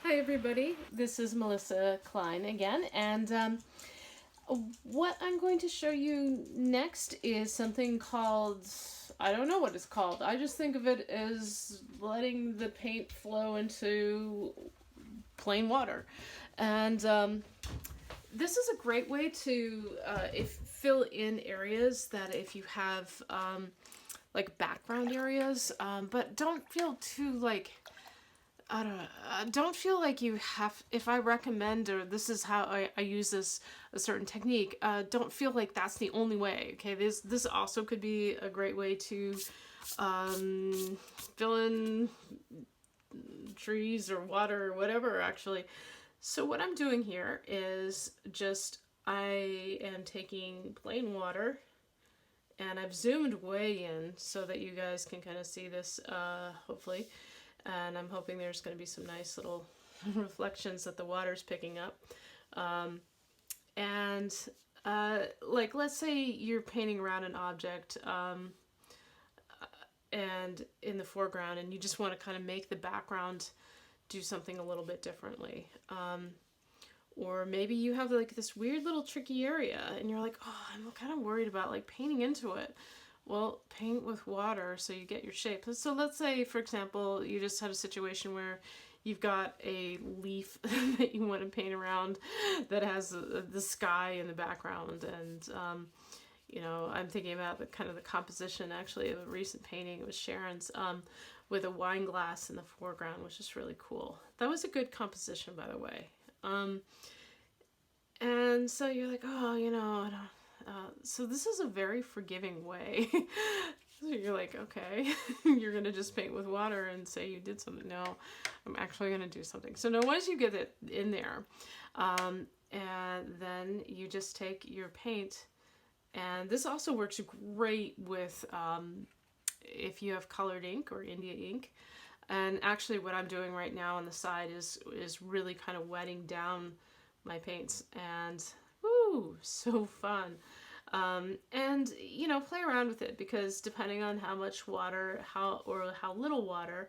Hi everybody, this is Melissa Klein again, and what I'm going to show you next is something called, I don't know what it's called, I just think of it as letting the paint flow into plain water. And this is a great way to fill in areas that if you have like background areas, but don't feel too like I don't feel like you have, if I recommend or this is how I use this, a certain technique, don't feel like that's the only way, okay? This also could be a great way to fill in trees or water or whatever, actually. So what I'm doing here is just, I am taking plain water and I've zoomed way in so that you guys can kind of see this, hopefully. And I'm hoping there's going to be some nice little reflections that the water's picking up. And like, let's say you're painting around an object and in the foreground, and you just want to kind of make the background do something a little bit differently. Or maybe you have like this weird little tricky area and you're like, oh, I'm kind of worried about like painting into it. Well, paint with water so you get your shape. So let's say, for example, you just had a situation where you've got a leaf that you want to paint around that has the sky in the background. And, you know, I'm thinking about the kind of the composition actually of a recent painting. It was Sharon's with a wine glass in the foreground, which is really cool. That was a good composition, by the way. And so you're like, oh, you know, I don't, so this is a very forgiving way. So you're like, okay, you're going to just paint with water and say you did something. No, I'm actually going to do something. So now once you get it in there, and then you just take your paint, and this also works great with if you have colored ink or India ink. And actually what I'm doing right now on the side is really kind of wetting down my paints, and woo, so fun. And you know, play around with it, because depending on how much water, how little water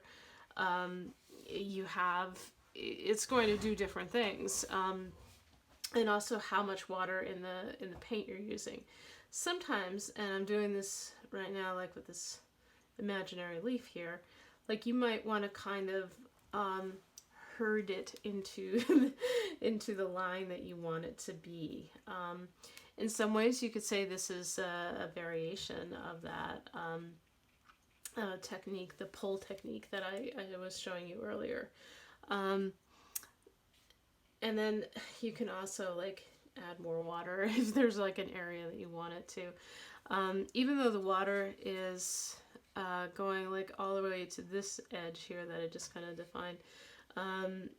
you have, it's going to do different things. And also how much water in the paint you're using. Sometimes, and I'm doing this right now, like with this imaginary leaf here, like you might want to kind of herd it into into the line that you want it to be. In some ways, you could say this is a variation of that technique, the pull technique that I was showing you earlier. And then you can also like add more water if there's like an area that you want it to. Even though the water is going like all the way to this edge here that I just kind of defined,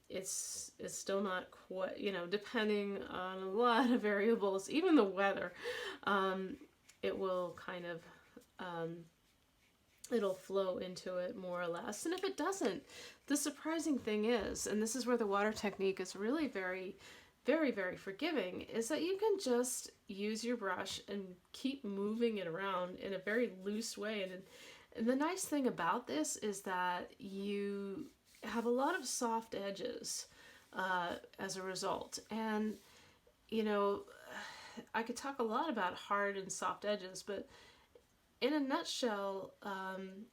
it's still not quite, you know, depending on a lot of variables, even the weather, it will kind of, it'll flow into it more or less. And if it doesn't, the surprising thing is, and this is where the water technique is really very, very, very forgiving, is that you can just use your brush and keep moving it around in a very loose way. And the nice thing about this is that you have a lot of soft edges as a result. And, you know, I could talk a lot about hard and soft edges, but in a nutshell,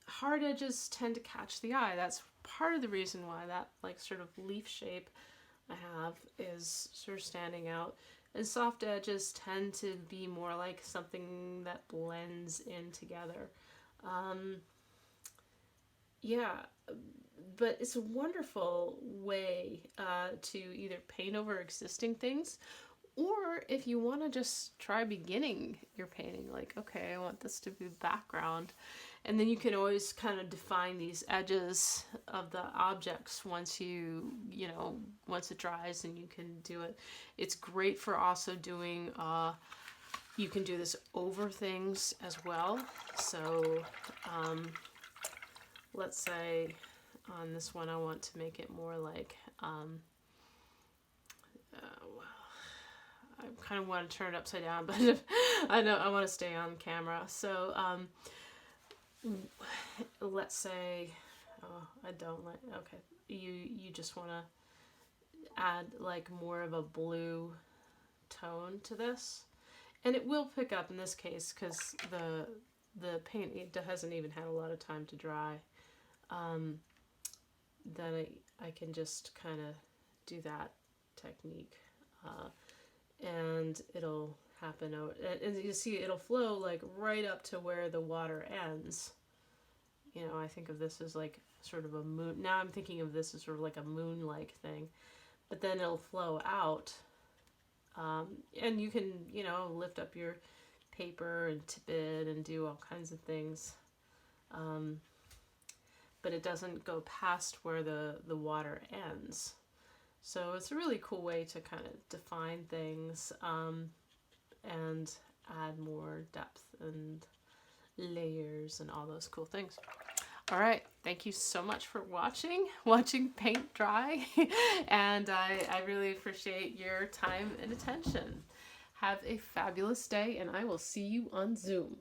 hard edges tend to catch the eye. That's part of the reason why that like sort of leaf shape I have is sort of standing out. And soft edges tend to be more like something that blends in together. Yeah, but it's a wonderful way to either paint over existing things, or if you want to just try beginning your painting, like, okay, I want this to be background. And then you can always kind of define these edges of the objects once you know, once it dries and you can do it. It's great for also doing, you can do this over things as well. So, let's say on this one I want to make it more like, I kind of want to turn it upside down, but I know I want to stay on camera. So let's say, oh, I don't like, okay, you just want to add like more of a blue tone to this. And it will pick up in this case because the paint hasn't even had a lot of time to dry. Then I can just kind of do that technique. And it'll happen. And you see it'll flow like right up to where the water ends. You know, I think of this as like sort of a moon. Now I'm thinking of this as sort of like a moon-like thing. But then it'll flow out. And you can, you know, lift up your paper and tip it and do all kinds of things. But it doesn't go past where the water ends. So it's a really cool way to kind of define things and add more depth and layers and all those cool things. All right, thank you so much for watching paint dry, and I really appreciate your time and attention. Have a fabulous day, and I will see you on Zoom.